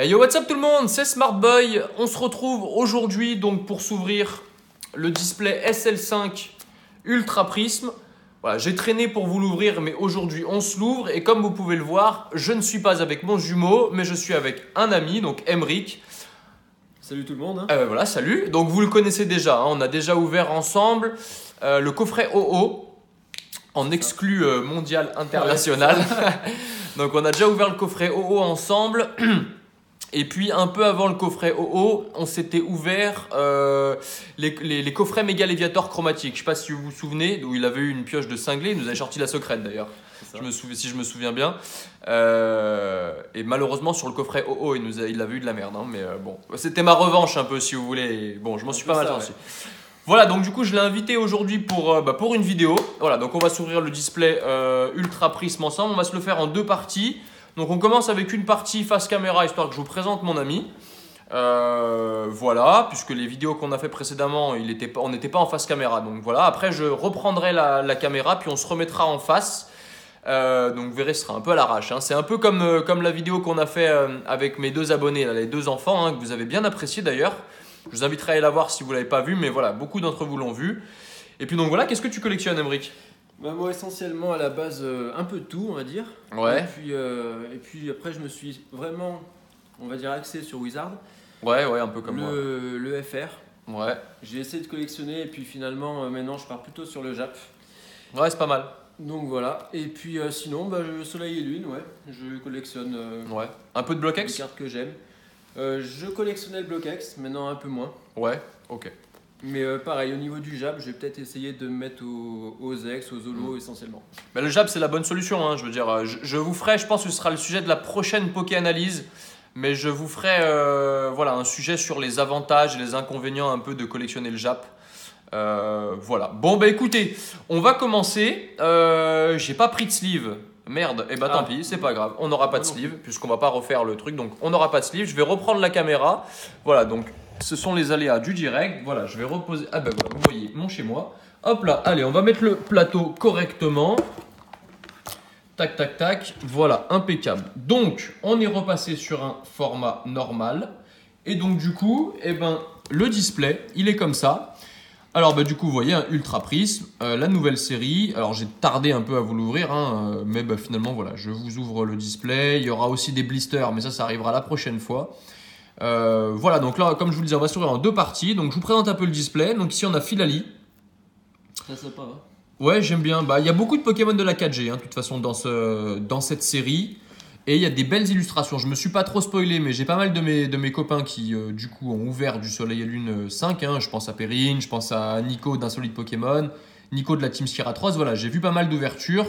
Hey yo, what's up tout le monde, c'est Smartboy. On se retrouve aujourd'hui donc pour s'ouvrir le display SL5 Ultra Prism. Voilà, j'ai traîné pour vous l'ouvrir, mais aujourd'hui on se l'ouvre. Et comme vous pouvez le voir, je ne suis pas avec mon jumeau, mais je suis avec un ami, donc Emric. Salut tout le monde. Voilà, salut. Donc vous le connaissez déjà, hein, on a déjà ouvert ensemble le coffret OO en exclu mondial international. Donc on a déjà ouvert le coffret OO ensemble. Et puis un peu avant le coffret OO, on s'était ouvert les coffrets Mega Leviator chromatiques. Je ne sais pas si vous vous souvenez, où il avait eu une pioche de cinglé, il nous avait sorti la secrète d'ailleurs, si je me souviens bien. Et malheureusement sur le coffret OO, il avait eu de la merde. Hein, mais bon, c'était ma revanche un peu si vous voulez. Et bon, je m'en suis pas mal sorti. Voilà, donc du coup je l'ai invité aujourd'hui pour une vidéo. Voilà, donc on va s'ouvrir le display Ultra Prism ensemble. On va se le faire en deux parties. Donc on commence avec une partie face caméra, histoire que je vous présente mon ami. Voilà, puisque les vidéos qu'on a fait précédemment, on n'était pas en face caméra. Donc voilà, après je reprendrai la caméra, puis on se remettra en face. Donc vous verrez, ce sera un peu à l'arrache. Hein. C'est un peu comme la vidéo qu'on a fait avec mes deux abonnés, là, les deux enfants, hein, que vous avez bien apprécié d'ailleurs. Je vous inviterai à aller la voir si vous ne l'avez pas vu, mais voilà, beaucoup d'entre vous l'ont vu. Et puis donc voilà, qu'est-ce que tu collectionnes, Emric ? Bah moi essentiellement à la base un peu de tout on va dire. Ouais. Et puis après je me suis vraiment on va dire axé sur Wizard. Ouais, un peu comme moi. Le FR. Ouais. J'ai essayé de collectionner et puis finalement maintenant je pars plutôt sur le Jap. Ouais, c'est pas mal. Donc voilà. Et puis sinon Soleil et Lune, ouais. Je collectionne ouais. Un peu de Block les X ? cartes que j'aime. Je collectionnais le Block X, maintenant un peu moins. Ouais, ok. Mais pareil, au niveau du Jab, je vais peut-être essayer de me mettre aux Ex, aux Holo essentiellement. Mais le Jab, c'est la bonne solution. Hein. Je veux dire, je vous ferai, je pense que ce sera le sujet de la prochaine Poké-analyse. Mais je vous ferai voilà, un sujet sur les avantages et les inconvénients un peu de collectionner le Jap. Voilà. Bon, bah écoutez, on va commencer. J'ai pas pris de sleeve. Merde, et bah tant pis, c'est pas grave. On n'aura pas de sleeve, puisqu'on va pas refaire le truc. Donc on n'aura pas de sleeve. Je vais reprendre la caméra. Voilà, donc. Ce sont les aléas du direct. Voilà, je vais reposer. Ah ben voilà, vous voyez mon chez moi. Hop là, allez, on va mettre le plateau correctement. Tac, tac, tac. Voilà, impeccable. Donc, on est repassé sur un format normal. Et donc, du coup, le display, il est comme ça. Alors, du coup, vous voyez, un Ultra Prism, la nouvelle série. Alors, j'ai tardé un peu à vous l'ouvrir, hein, mais finalement, voilà, je vous ouvre le display. Il y aura aussi des blisters, mais ça arrivera la prochaine fois. Voilà, donc là, comme je vous le disais, on va s'ouvrir en deux parties. Donc, je vous présente un peu le display. Donc, ici, on a Filali. Très sympa, hein. Ouais, j'aime bien. Il y a beaucoup de Pokémon de la 4G, hein, de toute façon, dans cette série. Et il y a des belles illustrations. Je me suis pas trop spoilé, mais j'ai pas mal de mes copains qui, du coup, ont ouvert du Soleil et Lune 5. Hein. Je pense à Perrine, je pense à Nico d'Insolite Pokémon, Nico de la Team Skiratros. Voilà, j'ai vu pas mal d'ouvertures.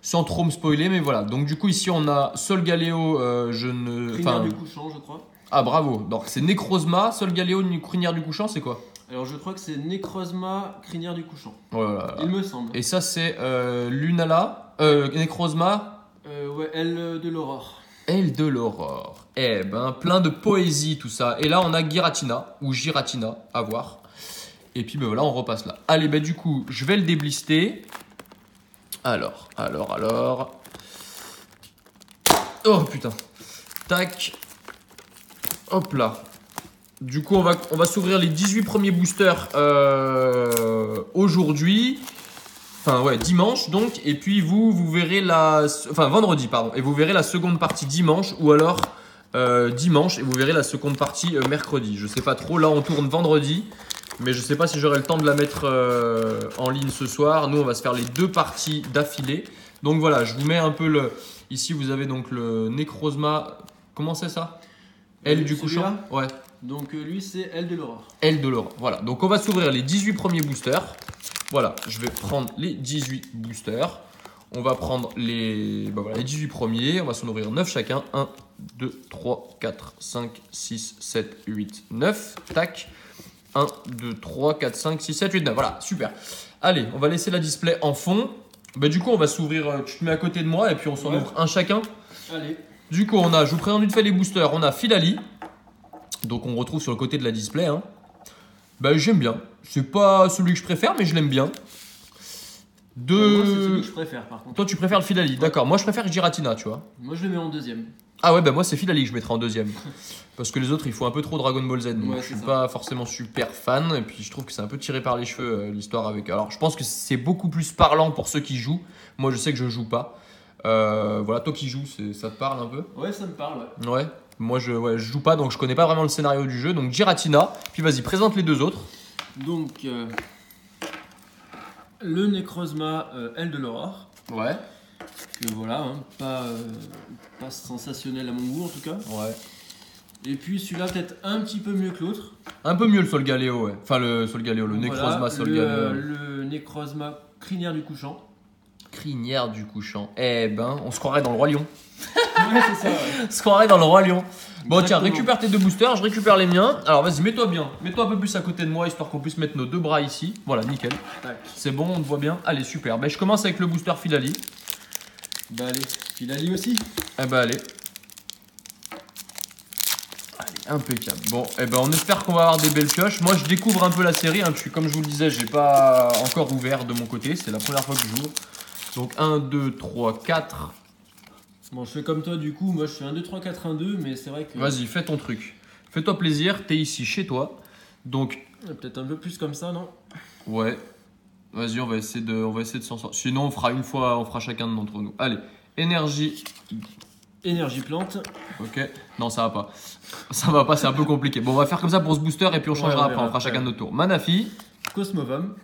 Sans trop me spoiler, mais voilà. Donc, du coup, ici, on a Solgaleo. Crinière du couchant, je crois. Ah bravo, donc c'est Necrozma, Solgaleo, crinière du couchant, c'est quoi? Alors je crois que c'est Necrozma, crinière du couchant. Voilà. Il me semble. Et ça c'est Lunala, Necrozma. Ouais, Aile de l'Aurore. Aile de l'Aurore. Plein de poésie tout ça. Et là on a Giratina, ou Giratina, à voir. Et puis voilà, on repasse là. Allez, du coup, je vais le déblister. Alors. Oh putain. Tac. Hop là. Du coup, on va s'ouvrir les 18 premiers boosters aujourd'hui. Enfin, ouais, dimanche donc. Et puis, vous verrez vendredi, pardon. Et vous verrez la seconde partie dimanche ou alors dimanche. Et vous verrez la seconde partie mercredi. Je sais pas trop. Là, on tourne vendredi. Mais je sais pas si j'aurai le temps de la mettre en ligne ce soir. Nous, on va se faire les deux parties d'affilée. Donc voilà, je vous mets un peu Ici, vous avez donc le Necrozma. Comment c'est ça? Aile du couchant. Ouais. Donc lui c'est Aile de l'Aurore. Aile de l'Aurore. Voilà. Donc on va s'ouvrir les 18 premiers boosters. Voilà. Je vais prendre les 18 boosters. On va prendre les 18 premiers. On va s'en ouvrir 9 chacun. 1, 2, 3, 4, 5, 6, 7, 8, 9. Tac. 1, 2, 3, 4, 5, 6, 7, 8, 9. Voilà. Super. Allez, on va laisser la display en fond. Du coup, on va s'ouvrir. Tu te mets à côté de moi et puis on s'en ouvre un chacun. Allez. Du coup, je vous présente vite fait les boosters. On a Filali. Donc, on retrouve sur le côté de la display. Hein. J'aime bien. C'est pas celui que je préfère, mais je l'aime bien. Moi, c'est celui que je préfère par contre. Toi, tu préfères le Filali. D'accord. Moi, je préfère Giratina, tu vois. Moi, je le mets en deuxième. Ah ouais, bah moi c'est Filali que je mettrai en deuxième. Parce que les autres, il faut un peu trop Dragon Ball Z. Donc Ouais, je suis c'est ça. pas forcément super fan. Et puis je trouve que c'est un peu tiré par les cheveux l'histoire avec. Alors je pense que c'est beaucoup plus parlant pour ceux qui jouent. Moi je sais que je joue pas. Voilà, toi qui joues, ça te parle un peu? Ouais, ça me parle, ouais. Ouais. Moi je joue pas donc je connais pas vraiment le scénario du jeu. Donc Giratina. Puis vas-y, présente les deux autres. Donc, le Necrozma Aile de l'Aurore. Ouais. Que voilà, hein, pas sensationnel à mon goût en tout cas. Ouais. Et puis celui-là peut-être un petit peu mieux que l'autre. Un peu mieux le Solgaleo, ouais. Enfin le Solgaleo, le Necrozma Voilà, Solgaleo. le Necrozma Crinière du Couchant. Crinière du couchant. Eh ben, on se croirait dans le Roi Lion. Ouais, c'est ça, ouais. On se croirait dans le Roi Lion. Bon, tiens, Exactement. récupère tes deux boosters, je récupère les miens. Alors, vas-y, mets-toi bien. Mets-toi un peu plus à côté de moi, histoire qu'on puisse mettre nos deux bras ici. Voilà, nickel. Tac. C'est bon, on te voit bien. Allez, super. Ben, je commence avec le booster Filali. Bah allez, Filali aussi. Eh ben, allez. Allez, impeccable. Bon, eh ben, on espère qu'on va avoir des belles pioches. Moi, je découvre un peu la série. Hein. Comme je vous le disais, j'ai pas encore ouvert de mon côté. C'est la première fois que j'ouvre. Donc, 1, 2, 3, 4. Bon, je fais comme toi du coup, moi je fais 1, 2, 3, 4, 1, 2, mais c'est vrai que. Vas-y, fais ton truc. Fais-toi plaisir, t'es ici chez toi. Donc, Peut-être un peu plus comme ça, non? ouais. Vas-y, on va essayer de s'en sortir. Sinon, on fera une fois, on fera chacun d'entre nous. Allez, énergie. Énergie plante. Ok. Non, ça va pas. Ça va pas, c'est un peu compliqué. Bon, on va faire comme ça pour ce booster et puis on changera Ouais, après. On fera chacun notre tour. Manafi, Cosmovom.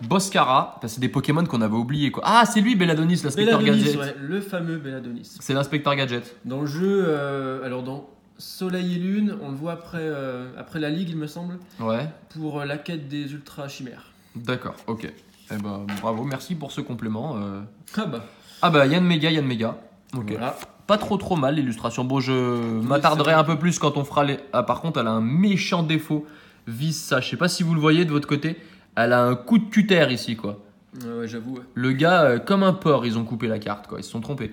Boscara. Enfin, c'est des Pokémon qu'on avait oubliés quoi. Ah, c'est lui, Belladonis, l'inspecteur Belladonis, Gadget. ouais, le fameux Belladonis. C'est l'inspecteur Gadget. Dans le jeu, alors dans Soleil et Lune, on le voit après la Ligue, il me semble, Ouais. pour la quête des Ultra Chimères. D'accord, ok. Eh ben, bravo, merci pour ce complément. Ah bah, Ah bah, Yann Méga. Ok. voilà. Pas trop mal l'illustration. Bon, je c'est m'attarderai vrai. un peu plus quand on fera les. Ah, par contre, elle a un méchant défaut. Vise ça. Je sais pas si vous le voyez de votre côté. Elle a un coup de cutter ici, quoi. Ouais, j'avoue. Ouais. Le gars, comme un porc, ils ont coupé la carte, quoi. Ils se sont trompés.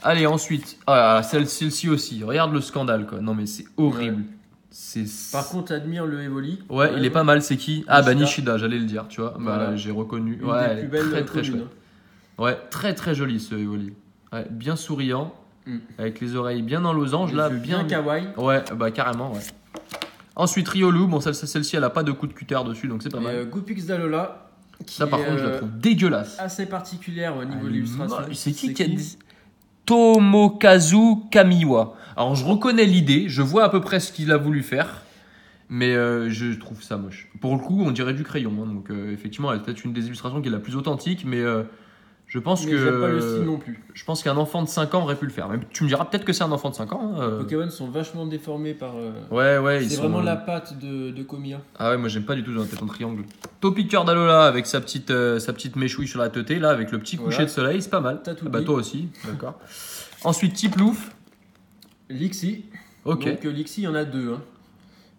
Allez, ensuite. Ah, celle-ci aussi. Regarde le scandale, quoi. Non, mais c'est horrible. C'est. Par contre, admire le Evoli. Ouais, il est pas mal. C'est qui? Ah, bah Nishida. Nishida, j'allais le dire, tu vois. Bah, Voilà. j'ai reconnu. Une Ouais, des elle plus est belles très communes, chouette. Ouais, très joli ce Evoli. Ouais, bien souriant. Mm. Avec les oreilles bien en losange, Les là. yeux bien kawaii. Ouais, bah carrément, ouais. Ensuite, Riolu, bon, celle-ci, elle a pas de coup de cutter dessus, donc c'est pas mal. Et Goopix Dalola. Qui Ça, par est, contre, je la trouve dégueulasse. assez particulière au niveau Elle de est l'illustration. moche. C'est qui a dit Tomokazu Kamiwa. Alors, je reconnais l'idée, je vois à peu près ce qu'il a voulu faire, mais je trouve ça moche. Pour le coup, on dirait du crayon, hein, donc effectivement, elle est peut-être une des illustrations qui est la plus authentique, mais je pense Mais que. j'aime pas le style non plus. Je pense qu'un enfant de 5 ans aurait pu le faire. Même, tu me diras peut-être que c'est un enfant de 5 ans. Hein, Les Pokémon sont vachement déformés par. Ouais, ils c'est sont. vraiment la patte de Komiya. Ah ouais, moi j'aime pas du tout dans la tête en triangle. Topiqueur d'Alola avec sa petite méchouille sur la teuté, là, avec le petit coucher Voilà. de soleil, c'est pas mal. T'as tout Ah bah dit. toi aussi, d'accord. Ensuite, Tiplouf. Lixie. Ok, Donc Lixie, il y en a deux. Hein.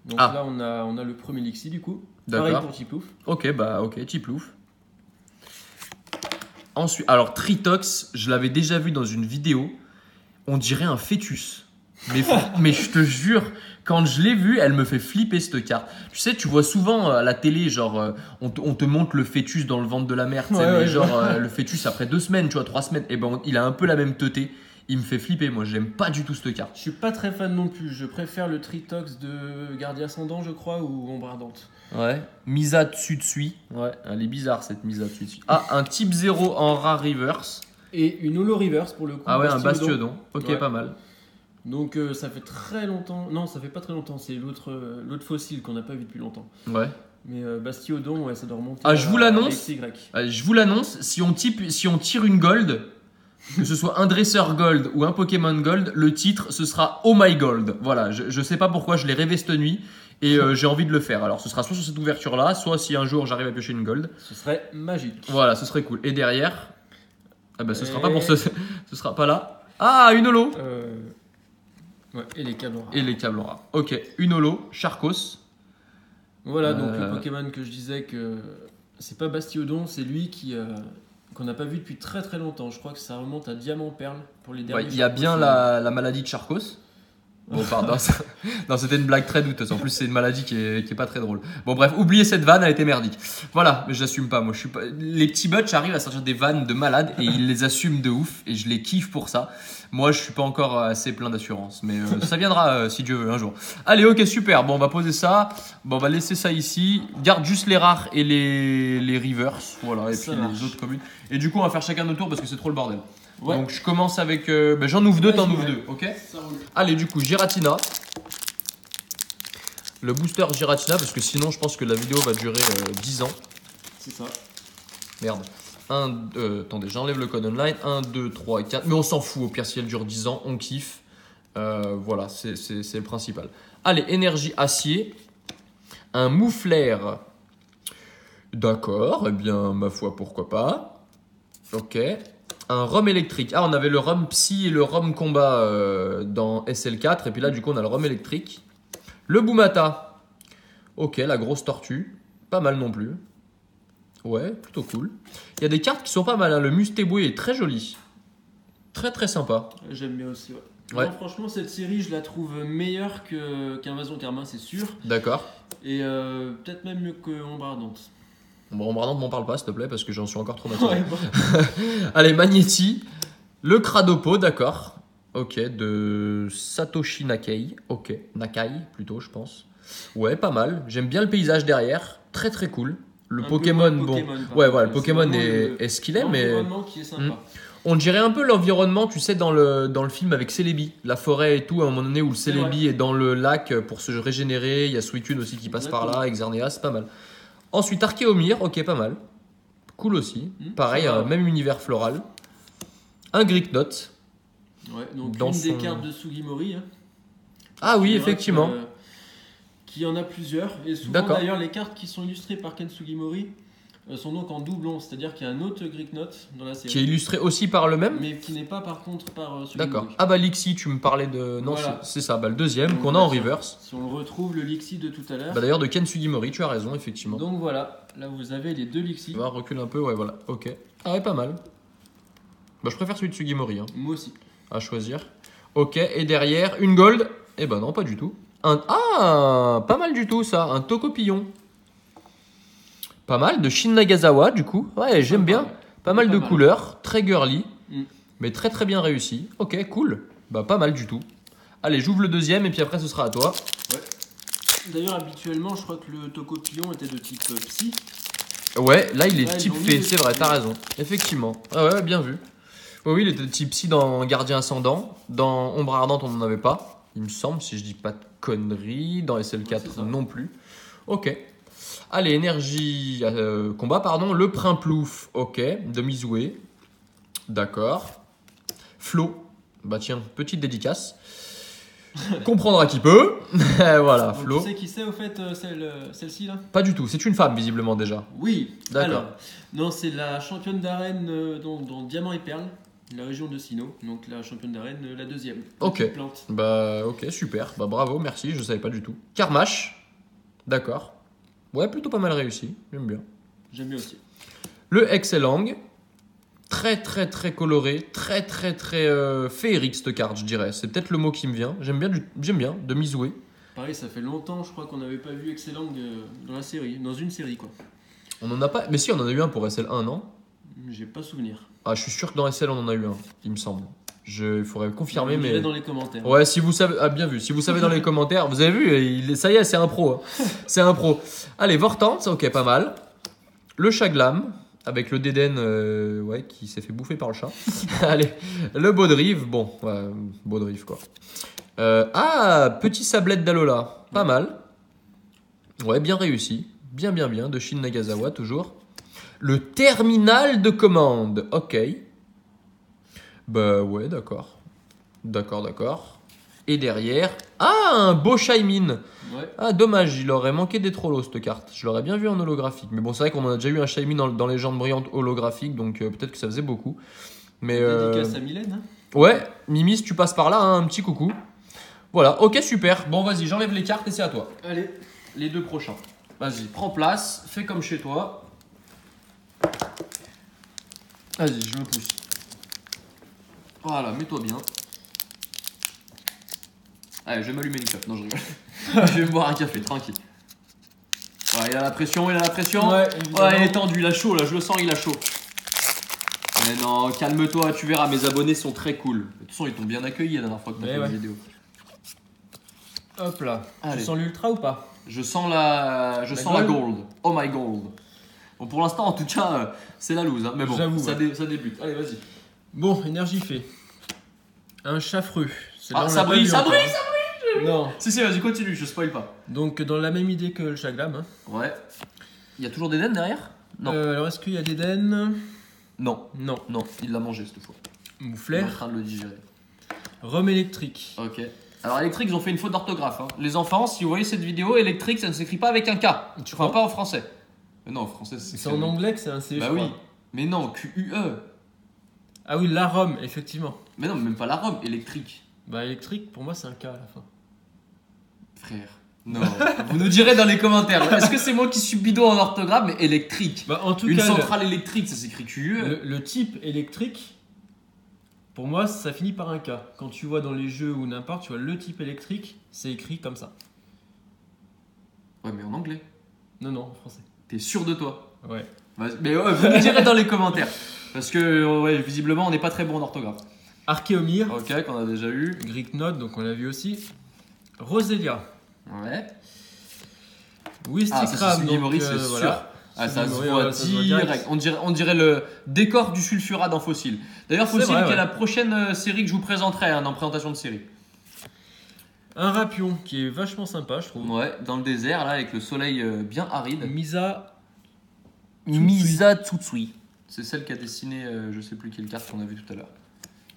Donc Ah. là, on a le premier Lixie du coup. D'accord. Pareil pour Tiplouf. ok, Tiplouf. Ensuite, alors Tritox, je l'avais déjà vu dans une vidéo, on dirait un fœtus. Mais je te jure, quand je l'ai vu, elle me fait flipper cette carte. Tu sais, tu vois souvent à la télé, genre, on te montre le fœtus dans le ventre de la mère, tu sais, Ouais, mais ouais, genre le fœtus après 2 semaines, tu vois, 3 semaines, et ben il a un peu la même teuté. Il me fait flipper, moi, j'aime pas du tout cette carte. Je suis pas très fan non plus. Je préfère le Tritox de Gardien Ascendant, je crois, ou Ombre Ardente. Ouais. Misa Tsutsui. Ouais, elle est bizarre cette Misa Tsutsui. Ah, un type 0 en rare reverse. Et une Holo Reverse pour le coup. Ah ouais, un Bastiodon. Bastiodon. Ok, Ouais. pas mal. Donc ça fait très longtemps. Non, ça fait pas très longtemps. C'est l'autre fossile qu'on n'a pas vu depuis longtemps. Ouais. Mais Bastiodon, ouais, ça doit remonter. Ah, je vous l'annonce. XY. Allez, je vous l'annonce, si on tire une gold, que ce soit un dresseur gold ou un Pokémon gold, le titre ce sera Oh My Gold. Voilà, je sais pas pourquoi je l'ai rêvé cette nuit et j'ai envie de le faire. Alors ce sera soit sur cette ouverture là, soit si un jour j'arrive à piocher une gold. Ce serait magique. Voilà, ce serait cool. Et derrière, ah bah ce sera Et- pas pour ce sera pas là. Ah, une holo. Ouais, et les câbles. Et les câbles rares. Ok, une holo, Charcos. Voilà, donc le Pokémon que je disais que c'est pas Bastiodon, c'est lui qu'on n'a pas vu depuis très longtemps. Je crois que ça remonte à Diamant Perle pour les Ouais, derniers. il y a Charcos. bien la maladie de Charcos. Bon, pardon. Non, c'était une blague très douteuse. En plus, c'est une maladie qui est pas très drôle. Bon, bref, oubliez cette vanne, elle était merdique. Voilà, mais j'assume pas. Moi, je suis pas. Les petits butch arrivent à sortir des vannes de malades et ils les assument de ouf et je les kiffe pour ça. Moi, je suis pas encore assez plein d'assurance, mais ça viendra si Dieu veut un jour. Allez, ok, super. Bon, on va poser ça. Bon, on va laisser ça ici. Garde juste les rares et les reverse. Voilà, et Ça puis marche. les autres communes. Et du coup, on va faire chacun notre tour parce que c'est trop le bordel. Ouais. Donc, je commence avec. J'en ouvre deux, t'en Vas-y, ouvres ouais. deux, ok? Ça roule. Allez, du coup, Giratina. Le booster Giratina, parce que sinon, je pense que la vidéo va durer 10 ans. C'est ça. Merde. Attendez, j'enlève le code online. 1, 2, 3 et 4. Mais on s'en fout, au pire, si elle dure 10 ans, on kiffe. Voilà, c'est le principal. Allez, énergie acier. Un mouflaire. D'accord, eh bien, ma foi, pourquoi pas. Ok. Un rhum électrique. Ah, on avait le rhum psy et le rhum combat dans SL4. Et puis là, du coup, on a le rhum électrique. Le Boumata. Ok, la grosse tortue. Pas mal non plus. Ouais, plutôt cool. Il y a des cartes qui sont pas mal. Hein. Le Mustéboué est très joli. Très très sympa. J'aime bien aussi, ouais. Ouais. Non, franchement, cette série, je la trouve meilleure qu'Invasion Karma, c'est sûr. D'accord. Et peut-être même mieux que Ombre Ardente. Bon, Brandon, m'en parle pas, s'il te plaît, parce que j'en suis encore traumatisé. Ouais, bon. Allez, Magnéti. Le Cradopo, d'accord. Ok, de Satoshi Nakai. Ok, Nakai plutôt, je pense. Ouais, pas mal. J'aime bien le paysage derrière. Très très cool. Le Un Pokémon, peu moins bon. Pokémon, par Ouais, contre. voilà, le C'est Pokémon vraiment est ce qu'il est, mais. l'environnement qui est sympa. On dirait un peu l'environnement, tu sais, dans le film avec Celebi. La forêt et tout, à un moment donné où le C'est Celebi est dans le lac pour se régénérer. Il y a Suicune aussi qui passe par là, Exarnea, c'est pas mal. Ensuite, Archéomir, ok, pas mal. Cool aussi. Pareil, ça va. même univers floral. Un Greeknot. Ouais, donc Dans une son- des cartes de Sugimori. Hein, Ah oui, qui verra effectivement. Qui en a plusieurs. Et souvent, D'accord. d'ailleurs, les cartes qui sont illustrées par Ken Sugimori sont donc en doublon. C'est-à-dire qu'il y a un autre Greeknot dans la série. Qui est illustré aussi par le même. Mais qui n'est pas par contre par Sugimori. D'accord. Ah bah Lixi, tu me parlais de... Non, Voilà. c'est ça, bah, le deuxième Donc, qu'on a en tiens, reverse. Si on le retrouve, le Lixi de tout à l'heure. Bah, d'ailleurs de Ken Sugimori, tu as raison, effectivement. Donc voilà, là vous avez les deux Lixi. On va reculer un peu, ouais, voilà. Ok. Ah ouais, pas mal. Bah, je préfère celui de Sugimori, hein, Moi aussi. à choisir. Ok, et derrière, une gold. Eh ben non, pas du tout. Ah, pas mal du tout ça, un Tokopillon. Pas mal, de Shin Nagasawa du coup. Ouais, j'aime bien. Pas mal de couleurs, très girly, mais très très bien réussi. Ok, cool. Bah pas mal du tout. Allez, j'ouvre le deuxième et puis après ce sera à toi. Ouais. D'ailleurs, habituellement, je crois que le Tokopillon était de type psy. Ouais, là il est Ouais, type ils ont mis fée, le c'est vrai, type t'as fée. raison. Effectivement. Ah ouais, bien vu. Oui, il était type psy dans Gardien Ascendant. Dans Ombre Ardente, on n'en avait pas, il me semble, si je dis pas de conneries. Dans SL4 Ouais, c'est ça. non plus. Ok. Allez, énergie combat, pardon. Le Primplouf, ok. De Mizoué. D'accord. Flo. Bah tiens, petite dédicace. Comprendra qui peut. Voilà, Donc, Flo. tu sais qui c'est au fait celle-ci là? Pas du tout, c'est une femme visiblement déjà. Oui. D'accord. Alors, non, c'est la championne d'arène dans Diamant et Perle, la région de Sinnoh. Donc la championne d'arène, la deuxième. Ok. Petite plante. Bah ok, super. Bah bravo, merci, je savais pas du tout. Karmash. D'accord. Ouais, plutôt pas mal réussi, j'aime bien. J'aime bien aussi. Le Excellang. Très très très coloré, très très très féerique cette carte, je dirais. C'est peut-être le mot qui me vient. J'aime bien, de Mizoué. Pareil, ça fait longtemps, je crois qu'on n'avait pas vu Excellang dans la série, dans une série quoi. On en a pas. Mais si, on en a eu un pour SL1, non? J'ai pas souvenir. Ah, je suis sûr que dans SL, on en a eu un, il me semble. Il faudrait confirmer, Vous mais. direz dans les commentaires. Ouais, si vous savez. Ah, bien vu. Si vous savez dans les commentaires, vous avez vu, ça y est, c'est un pro. Hein. C'est un pro. Allez, Vortante, ok, pas mal. Le Chaglam, avec le Déden ouais, qui s'est fait bouffer par le chat. Allez, le Baudrive, bon, ouais, Baudrive quoi. Petit Sablette d'Alola, pas mal. Ouais, bien réussi. Bien, de Shin Nagasawa, toujours. Le terminal de commande, ok. Bah ouais, d'accord. D'accord. Et derrière, un beau Shaymin. Ouais. Ah, dommage, il aurait manqué des trollos cette carte. Je l'aurais bien vu en holographique. Mais bon, c'est vrai qu'on en a déjà eu un Shaymin dans Légendes Brillantes holographique, donc peut-être que ça faisait beaucoup. Mais Dédicace à Mylène. Hein. ouais, Mimi, si tu passes par là, hein, un petit coucou. Voilà, ok, super. Bon, vas-y, j'enlève les cartes et c'est à toi. Allez. Les deux prochains. Vas-y, prends place, fais comme chez toi. Vas-y, je me pousse. Voilà, mets-toi bien. Allez, je vais m'allumer une clope. Non, je rigole. Je vais me boire un café, tranquille. Ouais, il a la pression, il a la pression. Ouais, il est tendu, il a chaud, là, je le sens, il a chaud. Mais non, calme-toi, tu verras, mes abonnés sont très cool. De toute façon, ils t'ont bien accueilli la dernière fois que tu as fait une vidéo. Hop là. Allez. Tu sens l'ultra ou pas? Je sens la gold. Oh my gold. Bon, pour l'instant, en tout cas, c'est la loose. Hein. Mais bon, ça débute. Allez, vas-y. Bon, énergie fait. Un chafreux. Ça brille. Non. Si, vas-y, continue, je spoil pas. Donc, dans la même idée que le chaglam. Hein. Ouais. Il y a toujours des dents derrière? Non. Alors, est-ce qu'il y a des dents? Non. Non. Non, il l'a mangé cette fois. Mouflaire. Il est en train de le digérer. Rhum électrique. Ok. Alors, électrique, ils ont fait une faute d'orthographe. Hein. Les enfants, si vous voyez cette vidéo, électrique, ça ne s'écrit pas avec un K. Tu crois pas en français? Mais non, en français, c'est en anglais que c'est un C. Bah oui. Mais non, Q-U-E. Ah oui, l'arôme, effectivement. Mais non, même pas l'arôme, électrique. Bah, électrique, pour moi, c'est un K à la fin. Frère. Non. Vous nous direz dans les commentaires. Est-ce que c'est moi qui suis bidon en orthographe, mais électrique? Bah, en tout Une cas, centrale électrique, ça s'écrit Q-U-E. Le type électrique, pour moi, ça finit par un K. Quand tu vois dans les jeux ou n'importe, tu vois le type électrique, c'est écrit comme ça. Ouais, mais en anglais. Non, en français. T'es sûr de toi? Ouais. Mais ouais, vous nous direz dans les commentaires. Parce que, ouais, visiblement, on n'est pas très bon en orthographe. Archéomir. Ok, qu'on a déjà eu. Greek Note, donc on l'a vu aussi. Roselia. Ouais. Wistikram. Sugimori, c'est sûr. Voilà. Ah, ça se voit direct. On dirait le décor du sulfurat dans Fossil. D'ailleurs, Fossil, qui est la prochaine série que je vous présenterai en présentation de série. Un rapion qui est vachement sympa, je trouve. Ouais, dans le désert, là, avec le soleil bien aride. Misa Tsutsui. C'est celle qui a dessiné, je sais plus quelle carte qu'on a vu tout à l'heure.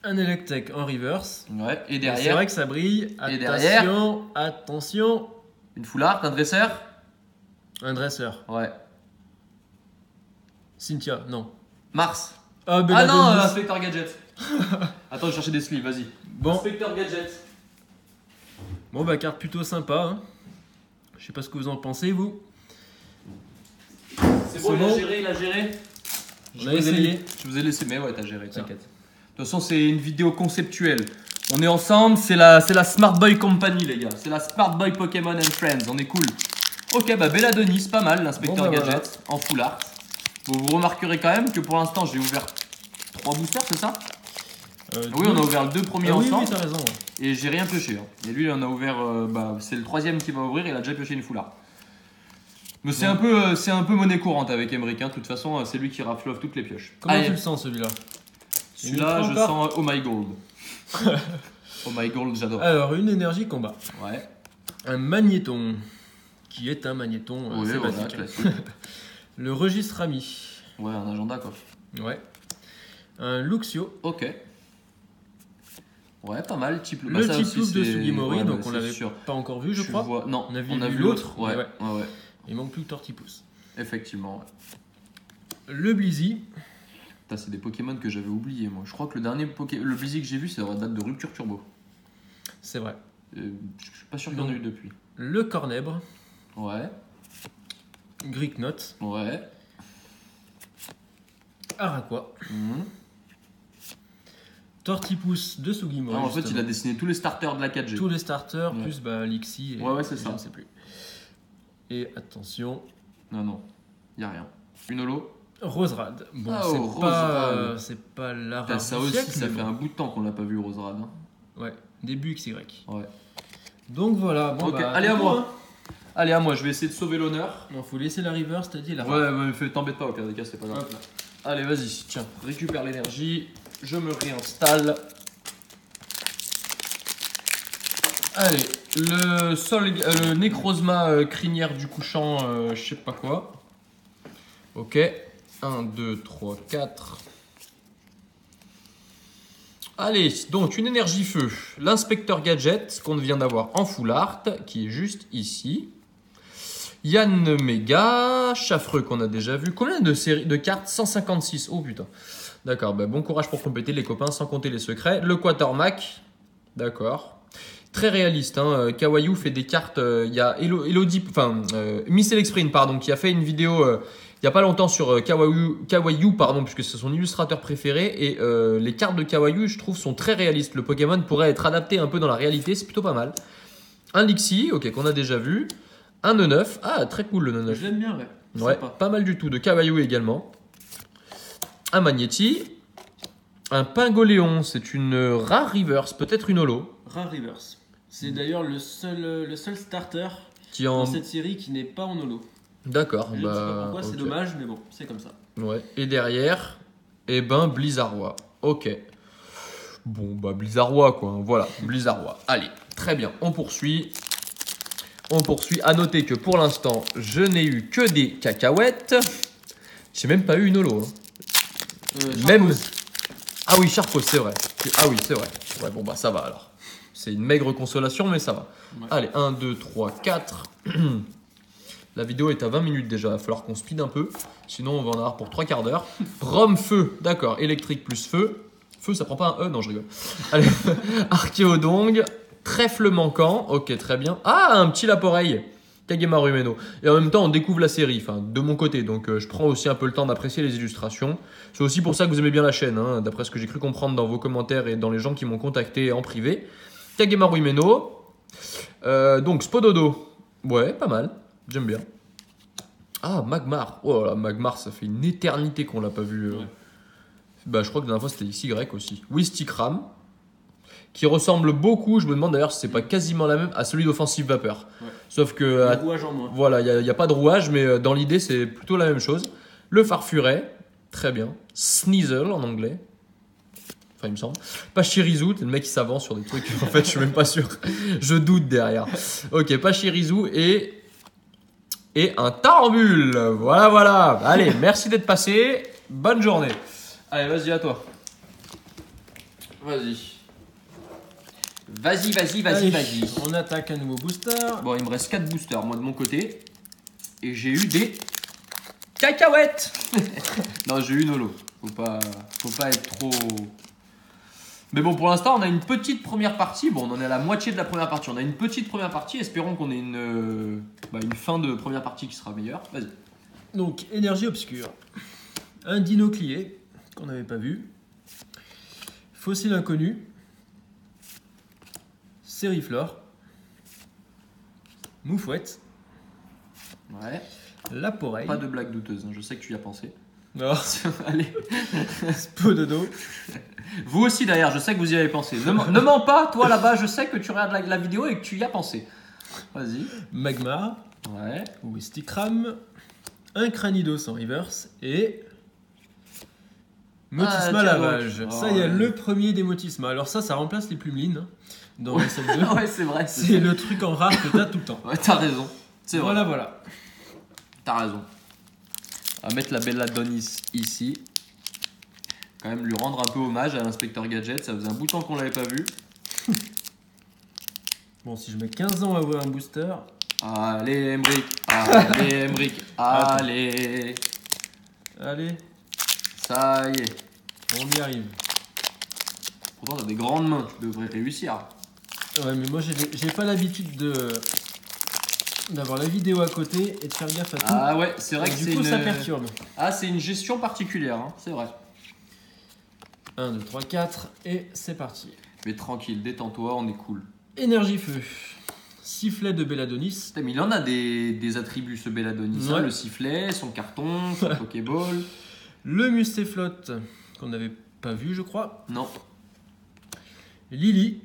Un Electek en reverse. Ouais, et derrière. C'est vrai que ça brille. Et derrière. Attention. Une foulard, un dresseur. Un dresseur. Ouais. Cynthia, non. Mars. Ah non, Inspecteur Gadget. Attends, je cherchais des sleeves, vas-y. Bon. Inspecteur Gadget. Bon, bah, carte plutôt sympa. Hein. Je sais pas ce que vous en pensez, vous. C'est bon, il a géré. On a essayé. Je vous ai laissé, mais ouais, t'as géré, t'inquiète. De toute façon, c'est une vidéo conceptuelle. On est ensemble, c'est la Smart Boy Company, les gars. C'est la Smart Boy Pokémon and Friends, on est cool. Ok, bah Belladonis, pas mal, l'inspecteur Gadget, en full art. Bon, vous remarquerez quand même que pour l'instant, j'ai ouvert 3 boosters, c'est ça? Oui, on a ouvert les 2 premiers ensemble. Oui, t'as raison. Ouais. Et j'ai rien pioché. Hein. Et lui, il en a ouvert, c'est le 3e qui va ouvrir, il a déjà pioché une full art. Mais c'est un peu monnaie courante avec Emmerich, hein. De toute façon, c'est lui qui rafle toutes les pioches. Comment tu le sens, celui-là? Celui-là, je sens Oh My Gold. Oh My Gold, j'adore. Alors, une énergie combat. Ouais. Un magnéton. Qui est un magnéton oui, basique. Voilà, le registre ami. Ouais, un agenda, quoi. Ouais. Un Luxio. Ok. Ouais, pas mal. Type le type look de Sugimori, donc on l'avait pas encore vu, je crois. Non, on a vu l'autre. Ouais. Il manque plus que Tortipousse. Effectivement, ouais. Le Blizzy. C'est des Pokémon que j'avais oubliés, moi. Je crois que le Blizzy que j'ai vu, c'est la date de Rupture Turbo. C'est vrai. Je suis pas sûr qu'il y en a eu depuis. Le Cornèbre. Ouais. Greek Note. Ouais. Araqua. Tortipousse de Sugimori. En fait, il a dessiné tous les starters de la 4G. Tous les starters, plus Lixi. Et ouais, c'est ça. Je ne sais plus. Et attention. Non. Il n'y a rien. Une holo. Roserad. Bon, c'est pas la rare. Ça aussi, ça fait un bout de temps qu'on l'a pas vu, Roserad. Hein. Ouais, début XY. Ouais. Donc voilà. Bon, ok, allez à moi. Allez à moi, je vais essayer de sauver l'honneur. Non, faut laisser la reverse, t'as dit là. Ouais, t'embête pas, au pire des cas, c'est pas grave. Hop. Allez, vas-y, tiens, récupère l'énergie. Je me réinstalle. Allez, le Necrozma crinière du couchant, je sais pas quoi. Ok. 1, 2, 3, 4. Allez, donc une énergie feu. L'inspecteur Gadget qu'on vient d'avoir en full art, qui est juste ici. Yann Mega, Chafreux qu'on a déjà vu. Combien de cartes? 156. Oh putain. D'accord, bah, bon courage pour compléter les copains, sans compter les secrets. Le Quatermac. D'accord. Très réaliste, hein. Kawaii fait des cartes. Il y a Elodie, Miss Elexprint, pardon, qui a fait une vidéo il n'y a pas longtemps sur Kawaii, pardon, puisque c'est son illustrateur préféré. Et les cartes de Kawaii, je trouve, sont très réalistes. Le Pokémon pourrait être adapté un peu dans la réalité, c'est plutôt pas mal. Un Lixie, ok, qu'on a déjà vu. Un E9, ah, très cool le E9. Je l'aime bien, ouais. Ouais, Sympa. pas mal du tout. De Kawaii également. Un Magnéti. Un Pingoléon, c'est une rare reverse, peut-être une holo. Rare Reverse. C'est d'ailleurs le seul starter Qui en... dans cette série qui n'est pas en holo. D'accord. Je ne sais pas pourquoi, ok. c'est dommage, mais bon, c'est comme ça. Ouais. Et derrière, eh ben, Blizzardois. Ok. Bon, bah, Blizzardois, quoi. Voilà, Blizzardois. Allez, très bien. On poursuit. On poursuit. À noter que pour l'instant, je n'ai eu que des cacahuètes. J'ai même pas eu une holo. Hein. Même. Ah oui, Charcos, c'est vrai. Ah oui, c'est vrai. Ouais, bon, bah, ça va alors. C'est une maigre consolation, mais ça va. Ouais. Allez, 1, 2, 3, 4. La vidéo est à 20 minutes déjà, il va falloir qu'on speed un peu. Sinon, on va en avoir pour 3 quarts d'heure. Rome, feu, d'accord. Électrique plus feu. Feu, ça prend pas un E, non, je rigole. Allez, Archéodongue. Trèfle manquant, ok, très bien. Ah, un petit laporeille. Kagemaru Meno. Et en même temps, on découvre la série, enfin, de mon côté. Donc, je prends aussi un peu le temps d'apprécier les illustrations. C'est aussi pour ça que vous aimez bien la chaîne, hein, d'après ce que j'ai cru comprendre dans vos commentaires et dans les gens qui m'ont contacté en privé. Kagemaru Meno. Donc, Spododo. Ouais, pas mal. J'aime bien. Ah, Magmar. Oh là, Magmar, ça fait une éternité qu'on l'a pas vu. Ouais. Bah, je crois que la dernière fois, c'était XY aussi. Wistikram. Qui ressemble beaucoup, je me demande d'ailleurs si c'est pas quasiment la même, à celui d'Offensive Vapeur. Ouais. Sauf que, Le rouage en moins. voilà, il n'y a pas de rouage, mais dans l'idée, c'est plutôt la même chose. Le Farfuret, très bien. Sneasel en anglais. Enfin, il me semble. Pachirisu, le mec qui s'avance sur des trucs, en fait, je suis même pas sûr. Je doute derrière. Ok, Pachirisu et un Tarambule. Voilà, voilà. Allez, merci d'être passé. Bonne journée. Allez, vas-y, à toi. Vas-y. Vas-y. Allez, on attaque un nouveau booster. Bon, il me reste 4 boosters, moi de mon côté. Et j'ai eu des cacahuètes. Non, j'ai eu une holo. Faut pas être trop... Mais bon, pour l'instant, on a une petite première partie. Bon, on en est à la moitié de la première partie. On a une petite première partie. Espérons qu'on ait une fin de première partie qui sera meilleure. Vas-y. Donc, énergie obscure. Un dinoclier qu'on n'avait pas vu. Fossile inconnu. Sériflore. Moufouette. Ouais. Laporeille. Pas de blague douteuse, hein. Je sais que tu y as pensé. Non. Allez. Spododo. Vous aussi d'ailleurs, je sais que vous y avez pensé. Ne mens pas, toi là-bas, je sais que tu regardes la vidéo et que tu y as pensé. Vas-y. Magmar. Ouais. Wistikram. Un Cranidos en reverse. Et... Motisma tiens lavage. donc. Ça, Oh, il y a ouais. le premier des Motisma. Alors ça remplace les plumelines. Hein, dans les celles 2. Ouais, c'est vrai. C'est le truc en rare que t'as tout le temps. Ouais, t'as raison. C'est vrai. Voilà. T'as raison. On va mettre la Belladonis ici. Quand même lui rendre un peu hommage à l'inspecteur Gadget. Ça faisait un bout de temps qu'on l'avait pas vu. Bon, si je mets 15 ans à avoir un booster... Allez, Emric. Allez, Emric. Allez. Allez, Ça y est. on y arrive. Pourtant, t'as des grandes mains. Tu devrais réussir. Ouais, mais moi, j'ai pas l'habitude d'avoir la vidéo à côté et de faire gaffe à tout. Ah ouais, c'est vrai Et que du c'est coup, une... ça perturbe. Ah, c'est une gestion particulière. Hein. C'est vrai. 1, 2, 3, 4 et c'est parti. Mais tranquille, détends-toi, on est cool. Énergie feu. Sifflet de Belladonis. Putain, mais il en a des attributs, ce Belladonis. Ouais. Hein, le sifflet, son carton, son Pokéball. Le Mustéflotte qu'on n'avait pas vu, je crois. Non. Lily.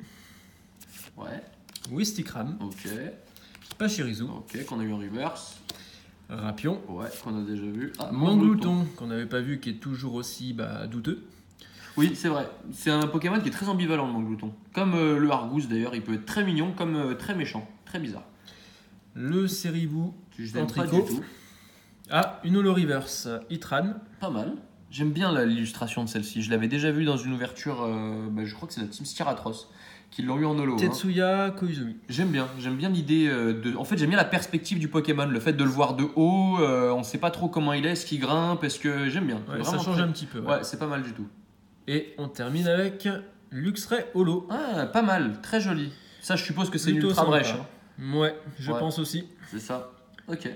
Ouais. Wistikram. Ok. Pachirisu. Ok, qu'on a eu en reverse. Rapion. Ouais, qu'on a déjà vu. Ah, Manglouton qu'on n'avait pas vu, qui est toujours aussi douteux. Oui, c'est vrai. C'est un Pokémon qui est très ambivalent, le Manglouton. Comme le Argus d'ailleurs, il peut être très mignon comme très méchant. Très bizarre. Le Ceribou Je en n'aime pas tricot. du tout. Ah, une Holo Reverse Itran. Pas mal. J'aime bien l'illustration de celle-ci. Je l'avais déjà vue dans une ouverture, je crois que c'est la Team Styratros, qui l'ont eu en holo. Hein. Tetsuya Koizumi. J'aime bien l'idée de... En fait, j'aime bien la perspective du Pokémon, le fait de le voir de haut, on sait pas trop comment il est ce qu'il grimpe, est-ce que... J'aime bien. Ouais, ça Vraiment change très- un petit peu. Ouais, c'est pas mal du tout. Et on termine avec Luxray Holo. Ah, pas mal, très joli. Ça, je suppose que c'est une Plutôt ultra sympa. brèche. Hein. Ouais, je Ouais. pense aussi. C'est ça. Ok.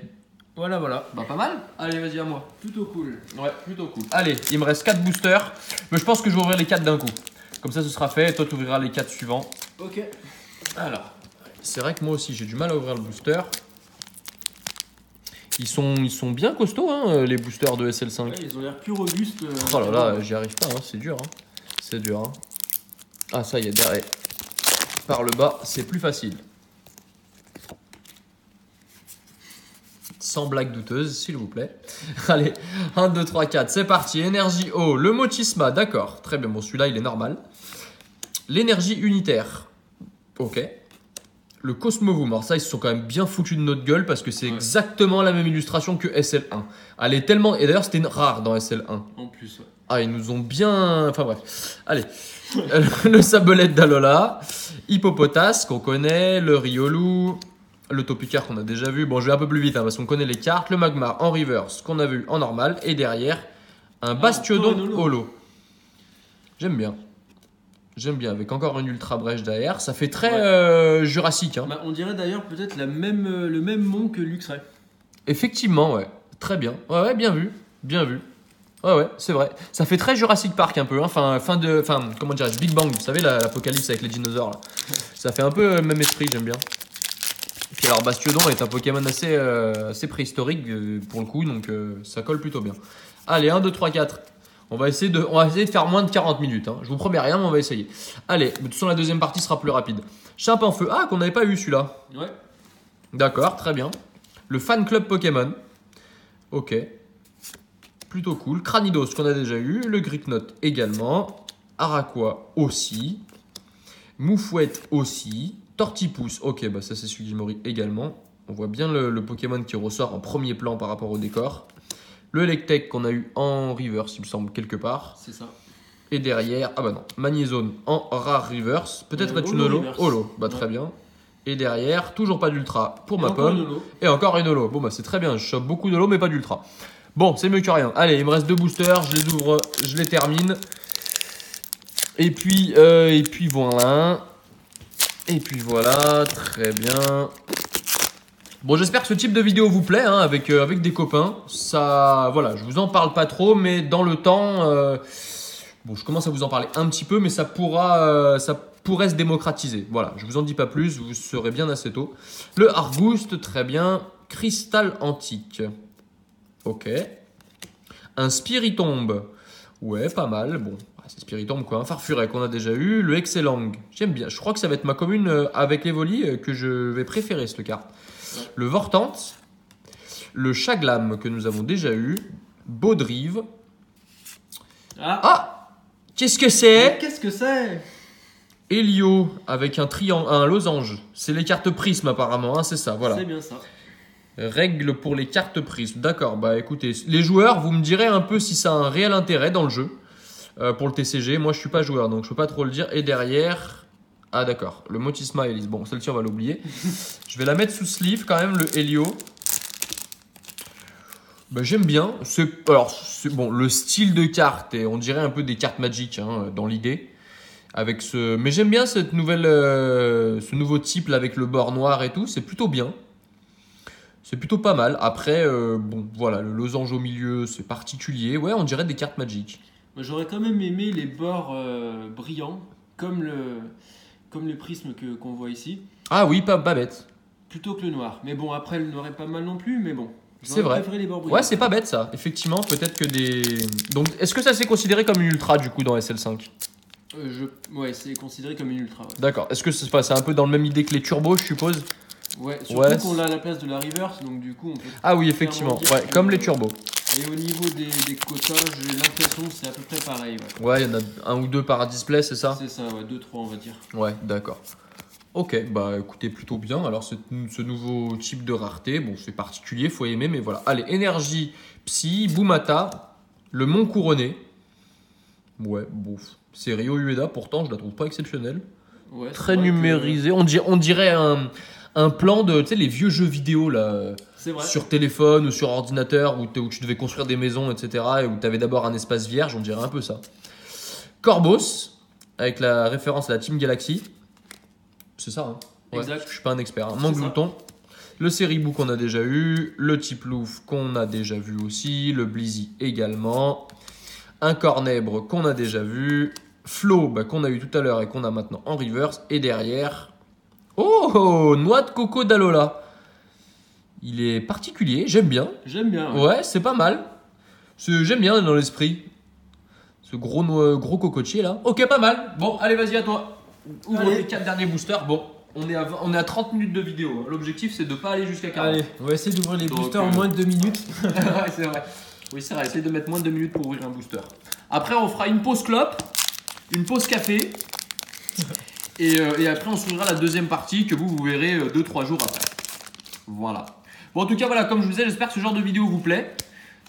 Voilà, voilà. Bah pas mal. Allez, vas-y à moi. Plutôt cool. Ouais, plutôt cool. Allez, il me reste 4 boosters. Mais je pense que je vais ouvrir les 4 d'un coup. Comme ça, ce sera fait. Et toi, tu ouvriras les 4 suivants. Ok. Alors, c'est vrai que moi aussi, j'ai du mal à ouvrir le booster. Ils sont bien costauds, hein, les boosters de SL5. Ouais, ils ont l'air plus robustes. Oh là là, j'y arrive pas, hein, c'est dur. Hein. C'est dur. Hein. Ah, ça y est, derrière. Par le bas, c'est plus facile. Sans blague douteuse, s'il vous plaît. Allez, 1, 2, 3, 4, c'est parti. Énergie eau, le Motisma, d'accord. Très bien, bon, celui-là, il est normal. L'énergie unitaire, ok. Le Cosmovoom, alors ça, ils se sont quand même bien foutus de notre gueule parce que c'est exactement la même illustration que SL1. Elle est tellement. Et d'ailleurs, c'était une rare dans SL1. En plus, ouais. Ah, ils nous ont bien. Enfin bref. Allez. Le Sabolette d'Alola. Hippopotas, qu'on connaît. Le Riolu. Le Topicard, qu'on a déjà vu. Bon, je vais un peu plus vite hein, parce qu'on connaît les cartes. Le Magmar en reverse, qu'on a vu en normal. Et derrière, un Bastiodon holo. J'aime bien. J'aime bien, avec encore une ultra brèche derrière. Ça fait très jurassique. Hein. Bah, on dirait d'ailleurs peut-être le même mont que Luxray. Effectivement, ouais. Très bien. Ouais, bien vu. Bien vu. Ouais, c'est vrai. Ça fait très Jurassic Park un peu. Hein. Enfin, comment dirais-je, Big Bang. Vous savez, l'apocalypse avec les dinosaures. Là. Ça fait un peu le même esprit, j'aime bien. Et puis alors, Bastiodon est un Pokémon assez préhistorique pour le coup, donc ça colle plutôt bien. Allez, 1, 2, 3, 4. On va essayer de faire moins de 40 minutes. Hein. Je vous promets rien, mais on va essayer. Allez, de toute façon, la deuxième partie sera plus rapide. Chimpanfeu. Ah, qu'on n'avait pas eu celui-là. Ouais. D'accord, très bien. Le Fan Club Pokémon. Ok. Plutôt cool. Cranidos, qu'on a déjà eu. Le Gricknot également. Araquois aussi. Moufouette aussi. Tortipousse. Ok, bah ça c'est Sugimori également. On voit bien le Pokémon qui ressort en premier plan par rapport au décor. Le Electek qu'on a eu en reverse, il me semble, quelque part. C'est ça. Et derrière, ah bah non, Magnézone en rare reverse. Peut-être est une holo. Holo, bah très bien. Et derrière, toujours pas d'ultra pour ma pomme. Et encore une holo. Bon bah c'est très bien, je chope beaucoup d'holo mais pas d'ultra. Bon, c'est mieux que rien. Allez, il me reste 2 boosters, je les ouvre, je les termine. Et puis voilà. Et puis voilà, très bien. Bon, j'espère que ce type de vidéo vous plaît, hein, avec des copains. Ça, voilà, je vous en parle pas trop, mais dans le temps, bon, je commence à vous en parler un petit peu, mais ça pourrait se démocratiser. Voilà, je vous en dis pas plus, vous serez bien assez tôt. Le Argouste, très bien. Cristal antique. Ok. Un Spiritomb. Ouais, pas mal. Bon, c'est Spiritomb quoi. Un Farfuré qu'on a déjà eu. Le Excellang. J'aime bien. Je crois que ça va être ma commune avec l'Evoli que je vais préférer cette carte. Le Vortante. Le Chaglam que nous avons déjà eu. Baudrive. Ah, qu'est-ce que c'est? Qu'est-ce que c'est? Helio avec un triangle, un losange. C'est les cartes prisme apparemment, hein, c'est ça, voilà. C'est bien ça. Règles pour les cartes prisme. D'accord, bah écoutez, les joueurs, vous me direz un peu si ça a un réel intérêt dans le jeu. Pour le TCG, moi je suis pas joueur, donc je peux pas trop le dire. Et derrière, ah d'accord, le Motisma Elise. Bon, celle-ci on va l'oublier. Je vais la mettre sous sleeve quand même, le Helio. Bah, j'aime bien. Bon, le style de carte, et on dirait un peu des cartes Magic hein, dans l'idée. Mais j'aime bien ce nouveau type là, avec le bord noir et tout, c'est plutôt bien. C'est plutôt pas mal. Après, bon, voilà, le losange au milieu, c'est particulier. Ouais, on dirait des cartes Magic. J'aurais quand même aimé les bords brillants, comme le prisme qu'on voit ici. Ah oui, pas bête. Plutôt que le noir. Mais bon, après, le noir est pas mal non plus, mais bon. C'est vrai. Les bords brillants. Ouais, c'est pas bête ça. Effectivement, peut-être que des... Donc, est-ce que ça c'est considéré comme une ultra du coup dans SL5 ? Ouais, c'est considéré comme une ultra. Ouais. D'accord. Est-ce que c'est un peu dans le même idée que les turbos, je suppose ? Ouais, surtout qu'on l'a à la place de la reverse, donc du coup on peut... Ah oui, effectivement, ouais, comme les turbos. Et au niveau des quotas, j'ai l'impression que c'est à peu près pareil. Ouais, il y en a 1 ou 2 par display, c'est ça ? C'est ça, ouais, 2-3 on va dire. Ouais, d'accord. Ok, bah écoutez, plutôt bien. Alors ce nouveau type de rareté, bon c'est particulier, faut aimer, mais voilà. Allez, énergie, psy, Boumata, le Mont Couronné. Ouais, bon, c'est Ryo Ueda, pourtant je la trouve pas exceptionnelle. Ouais, très numérisé, on dirait un plan de, tu sais, les vieux jeux vidéo là, sur téléphone ou sur ordinateur où tu devais construire des maisons, etc. et où tu avais d'abord un espace vierge, on dirait un peu ça. Corbos, avec la référence à la Team Galaxy. C'est ça, hein. Ouais, exact. Je suis pas un expert. Hein. Manglouton. Le Seribou qu'on a déjà eu, le Tiplouf qu'on a déjà vu aussi, le Blizzy également, un Cornèbre qu'on a déjà vu, Flo qu'on a eu tout à l'heure et qu'on a maintenant en reverse, et derrière, oh, noix de coco d'Alola. Il est particulier, j'aime bien. J'aime bien. Ouais, c'est pas mal. J'aime bien dans l'esprit. Ce gros cocotier là. Ok, pas mal. Bon, allez, vas-y à toi. Ouvre Allez. les 4 derniers boosters. Bon, on est à 30 minutes de vidéo. hein. L'objectif c'est de pas aller jusqu'à 40. Allez, on va essayer d'ouvrir les Donc, boosters en moins de 2 minutes. ouais, c'est vrai. Oui, c'est vrai. Essaye de mettre moins de 2 minutes pour ouvrir un booster. Après, on fera une pause clope, une pause café. Et après, on s'ouvrira la deuxième partie que vous verrez 2-3 jours après. Voilà. Bon, en tout cas, voilà, comme je vous disais, j'espère que ce genre de vidéo vous plaît.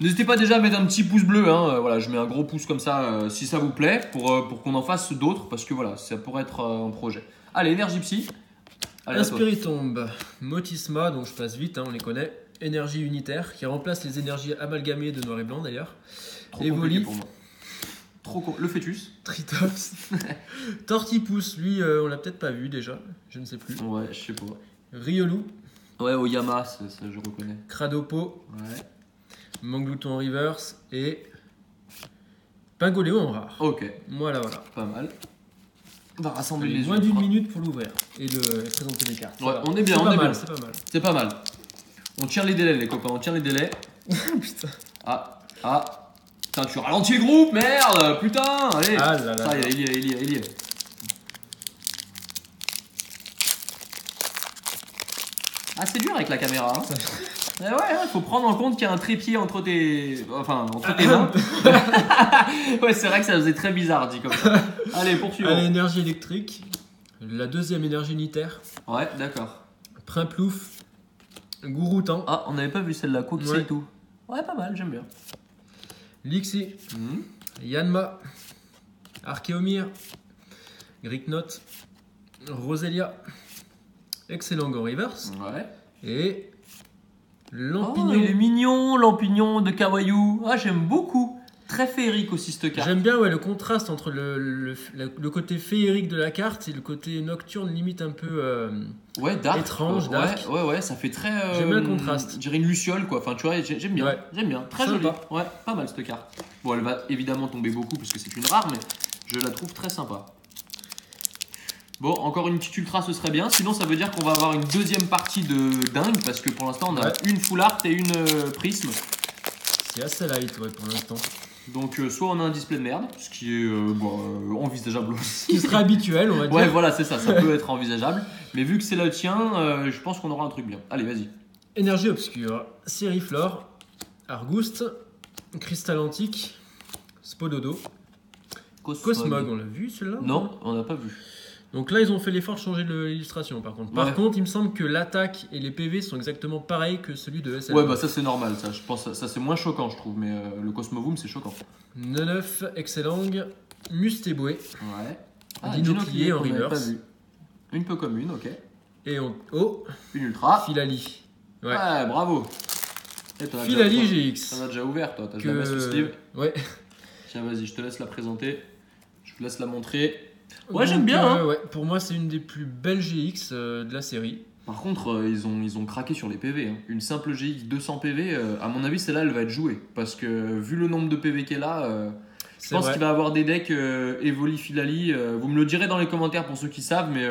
N'hésitez pas déjà à mettre un petit pouce bleu. Hein. Voilà, je mets un gros pouce comme ça si ça vous plaît pour qu'on en fasse d'autres parce que voilà, ça pourrait être un projet. Allez, Énergie Psy. Allez, à toi. Inspiritombe, Motisma, donc je passe vite, hein, on les connaît. Énergie unitaire, qui remplace les énergies amalgamées de noir et blanc d'ailleurs. Trop Evoli. compliqué pour moi. Le fœtus. Tritox. Tortipousse, lui, on l'a peut-être pas vu déjà, je ne sais plus. Ouais, je sais pas. Riolu, Ouais, Oyama, ça je reconnais. Cradopo, Ouais. Manglouton en reverse et Pingoléo en rare. Ok, Voilà. pas mal. On va rassembler Allez, les moins yeux. d'une minute pour l'ouvrir et de présenter les cartes. Ouais, Ça va. on est bien, C'est on pas est mal, bien. C'est pas mal. C'est pas mal. On tient les délais, les copains, on tient les délais. Putain. Ah. Putain, tu ralentis le groupe, merde. Putain, allez. Ah là là. Ça y est, il y est. Ah, c'est dur avec la caméra. Hein. Ouais, il faut prendre en compte qu'il y a un trépied entre tes mains. Ouais, c'est vrai que ça faisait très bizarre dit comme ça. Allez, poursuivons. Allez, énergie électrique. La deuxième énergie unitaire. Ouais, d'accord. Primplouf. Gouroutan. Ah, on n'avait pas vu celle-là, quoi que Ouais. c'est et tout. Ouais, pas mal, j'aime bien. Lixi. Yanma. Archéomir. Gricknot. Roselia. Excellent en reverse. Ouais. Et Oh, Lampignon. il est mignon, Lampignon de Kawaii. Ah, j'aime beaucoup. Très féerique aussi cette carte. J'aime bien le contraste entre le côté féerique de la carte et le côté nocturne, limite un peu Ouais, dark. étrange, quoi. dark. Ouais, ça fait très. J'aime bien le contraste. Je dirais une luciole quoi. Enfin, tu vois, j'aime bien. Ouais. J'aime bien. Très Sympa. joli. Ouais, pas mal cette carte. Bon, elle va évidemment tomber beaucoup parce que c'est une rare, mais je la trouve très sympa. Bon, encore une petite ultra, ce serait bien. Sinon, ça veut dire qu'on va avoir une deuxième partie de dingue parce que pour l'instant, on a Ouais. une full art et une prisme. C'est assez light ouais, pour l'instant. Donc, soit on a un display de merde, ce qui est envisageable aussi. Qui serait habituel, on va dire. Ouais, voilà, c'est ça, ça peut être envisageable. Mais vu que c'est le tien, je pense qu'on aura un truc bien. Allez, vas-y. Énergie obscure. Sériflore. Argouste. Cristal antique. Spododo. Cosmog, on l'a vu celui-là Non, on n'a pas vu. Donc là, ils ont fait l'effort de changer l'illustration par contre. Par Ouais. contre, il me semble que l'attaque et les PV sont exactement pareils que celui de SL. Ouais, bah ça c'est normal, ça. Je pense ça c'est moins choquant, je trouve. Mais le Cosmovoom, c'est choquant. Neuf, Excellang, Mustéboué. Ouais. Dinoclier en qu'on n'avait reverse. pas vu. Une peu comme une, ok. Et on... Oh, Une ultra. Filali. Ouais, Ouais. bravo. Et t'en as Filali déjà- GX. T'en as déjà ouvert, toi. T'as jamais sous Steve. Ouais. Tiens, vas-y, je te laisse la présenter. Je vous laisse la montrer. Ouais, j'aime bien, hein. Ouais. Pour moi, c'est une des plus belles GX de la série. Par contre, ils ont craqué sur les PV. Hein. Une simple GX 200 PV, à mon avis, celle-là, elle va être jouée. Parce que vu le nombre de PV qu'elle a, je C'est pense vrai. qu'il va avoir des decks Evoli Filali. Vous me le direz dans les commentaires pour ceux qui savent, mais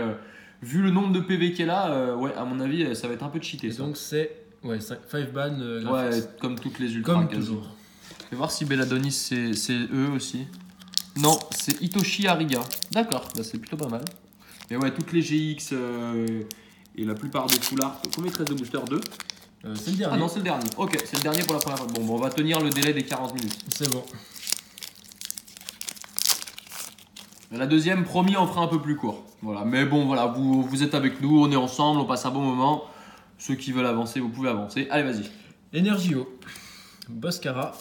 vu le nombre de PV qu'elle a, ouais, à mon avis, ça va être un peu cheaté. Et Ça. donc, c'est 5 ban Ouais, graphics. comme toutes les ultras. Comme quasi. toujours. Je vais voir si Belladonis, c'est eux aussi. Non, c'est Hitoshi Ariga. D'accord, bah, c'est plutôt pas mal. Mais ouais, toutes les GX et la plupart des full art. Combien il te reste de booster 2 C'est le dernier. Ah non, c'est le dernier. Ok, c'est le dernier pour la première fois. Bon, on va tenir le délai des 40 minutes. C'est bon. La deuxième, promis, on fera un peu plus court. Voilà. Mais bon, voilà, vous êtes avec nous, on est ensemble, on passe un bon moment. Ceux qui veulent avancer, vous pouvez avancer. Allez, vas-y. Energio. Boscara.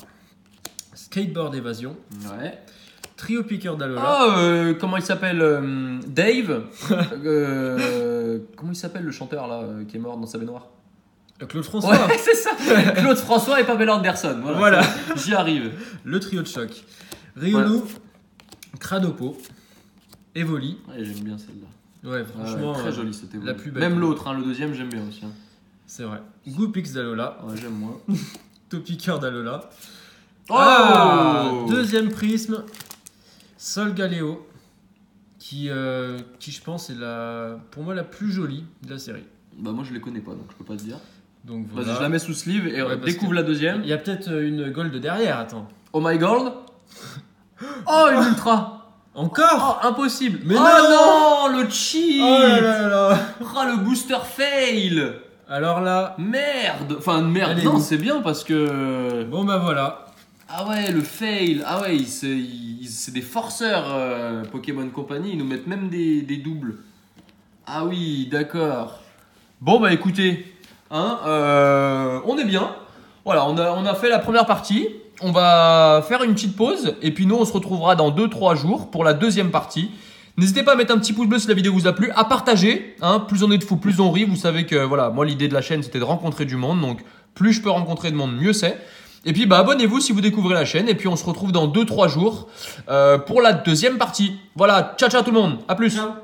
Skateboard évasion. Ouais. Trio piqueur d'Alola. Ah, comment il s'appelle Dave. Comment il s'appelle le chanteur là qui est mort dans sa baignoire? Claude François. Ouais, c'est ça. Claude François et Pamela Anderson. Voilà. J'y arrive. Le trio de choc. Riolu. Cranopo. Evoli. Ouais, j'aime bien celle-là. Ouais, franchement. Très jolie cette évolution. la plus belle. Même l'autre, hein, le deuxième, j'aime bien aussi. Hein. C'est vrai. Goopix d'Alola. Ouais, j'aime moins. Topiqueur d'Alola. Oh Deuxième prisme. Solgaleo. Qui je pense est pour moi la plus jolie de la série. Bah moi je les connais pas donc je peux pas te dire. Donc voilà. Vas-y, je la mets sous sleeve et Ouais, parce découvre que la deuxième. Il y a peut-être une gold derrière, attends. Oh my god. Oh, une ultra. Encore? Oh, impossible. Mais oh non, le cheat. Oh là là là. Oh, le booster fail. Alors là, Merde. Enfin, merde. Elle est Non, où c'est bien parce que... bon bah voilà. Ah ouais, le fail. Ah ouais, c'est des forceurs, Pokémon Company. Ils nous mettent même des doubles. Ah oui, d'accord. Bon bah écoutez, hein, on est bien. Voilà, on a fait la première partie. On va faire une petite pause. Et puis nous, on se retrouvera dans 2-3 jours pour la deuxième partie. N'hésitez pas à mettre un petit pouce bleu si la vidéo vous a plu, à partager, hein, plus on est de fous, plus on rit. Vous savez que voilà, moi l'idée de la chaîne c'était de rencontrer du monde, donc plus je peux rencontrer de monde, mieux c'est. Et puis bah abonnez-vous si vous découvrez la chaîne, et puis on se retrouve dans 2-3 jours pour la deuxième partie. Voilà, ciao ciao tout le monde, à plus. Ciao.